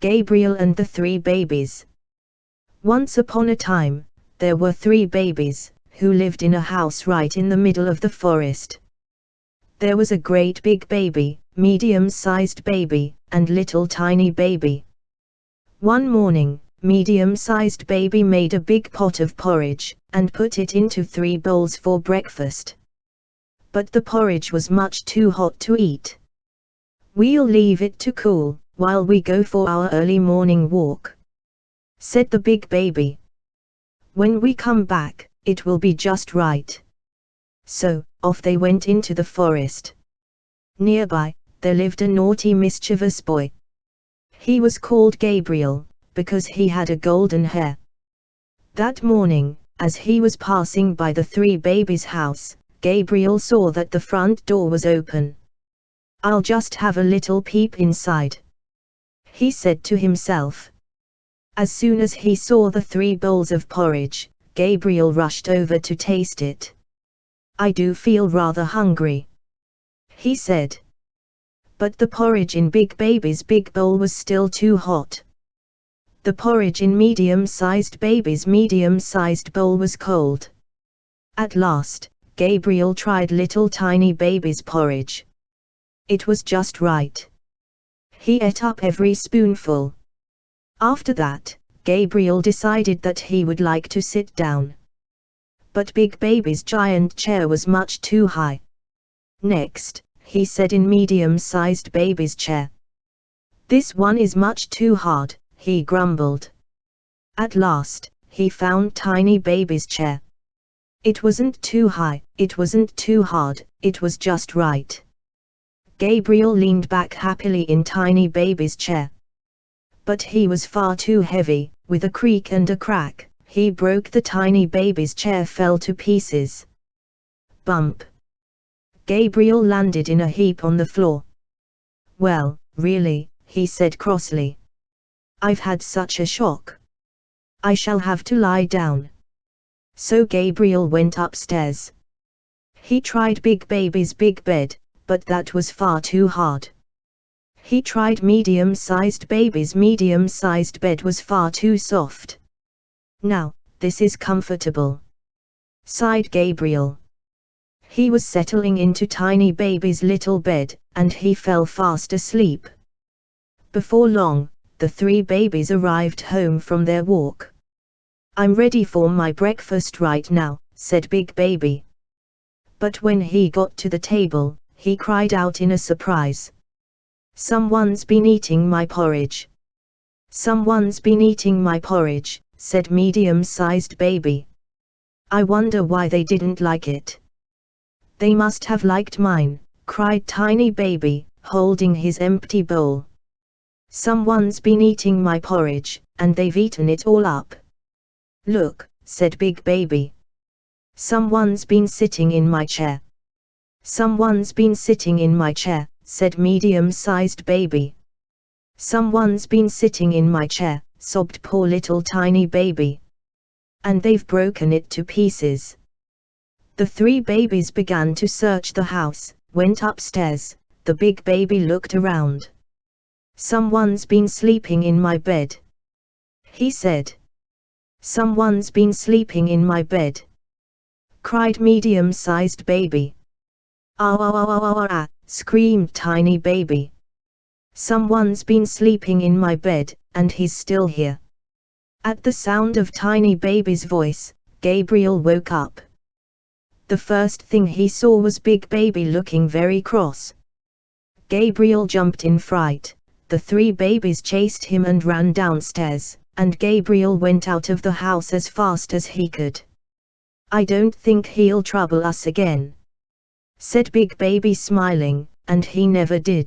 Gabriel and the 3 babies. Once upon a time, there were 3 babies, who lived in a house right in the middle of the forest. There was a great big baby, medium-sized baby, and little tiny baby. One morning, medium-sized baby made a big pot of porridge, and put it into 3 bowls for breakfast. But the porridge was much too hot to eat. "We'll leave it to cool, while we go for our early morning walk," said the big baby. "When we come back, it will be just right." So, off they went into the forest. Nearby, there lived a naughty mischievous boy. He was called Gabriel, because he had a golden hair. That morning, as he was passing by the 3 babies' house, Gabriel saw that the front door was open. "I'll just have a little peep inside," he said to himself. As soon as he saw the 3 bowls of porridge, Gabriel rushed over to taste it. "I do feel rather hungry," he said. But the porridge in Big Baby's big bowl was still too hot. The porridge in medium-sized baby's medium-sized bowl was cold. At last, Gabriel tried little tiny baby's porridge. It was just right. He ate up every spoonful. After that, Gabriel decided that he would like to sit down. But Big Baby's giant chair was much too high. "Next," he said in medium-sized baby's chair. "This one is much too hard," he grumbled. At last, he found tiny baby's chair. It wasn't too high, it wasn't too hard, it was just right. Gabriel leaned back happily in tiny baby's chair. But he was far too heavy. With a creak and a crack, he broke the tiny baby's chair, fell to pieces. Bump! Gabriel landed in a heap on the floor. "Well, really," he said crossly. "I've had such a shock. I shall have to lie down." So Gabriel went upstairs. He tried Big Baby's big bed, but that was far too hard. He tried medium-sized baby's medium-sized bed, was far too soft. "Now, this is comfortable," sighed Gabriel. He was settling into tiny baby's little bed, and he fell fast asleep. Before long, the 3 babies arrived home from their walk. "I'm ready for my breakfast right now," said Big Baby. But when he got to the table, he cried out in a surprise. "Someone's been eating my porridge." "Someone's been eating my porridge," said medium-sized baby. "I wonder why they didn't like it." "They must have liked mine," cried tiny baby, holding his empty bowl. "Someone's been eating my porridge, and they've eaten it all up." "Look," said Big Baby. "Someone's been sitting in my chair." "Someone's been sitting in my chair," said medium-sized baby. "Someone's been sitting in my chair," sobbed poor little tiny baby. "And they've broken it to pieces." The 3 babies began to search the house, went upstairs. The Big Baby looked around. "Someone's been sleeping in my bed," he said. "Someone's been sleeping in my bed," cried medium-sized baby. "Ah, ah, ah, ah, ah, ah," screamed tiny baby. "Someone's been sleeping in my bed, and he's still here." At the sound of tiny baby's voice, Gabriel woke up. The first thing he saw was Big Baby looking very cross. Gabriel jumped in fright. The 3 babies chased him and ran downstairs, and Gabriel went out of the house as fast as he could. "I don't think he'll trouble us again," said Big Baby smiling, and he never did.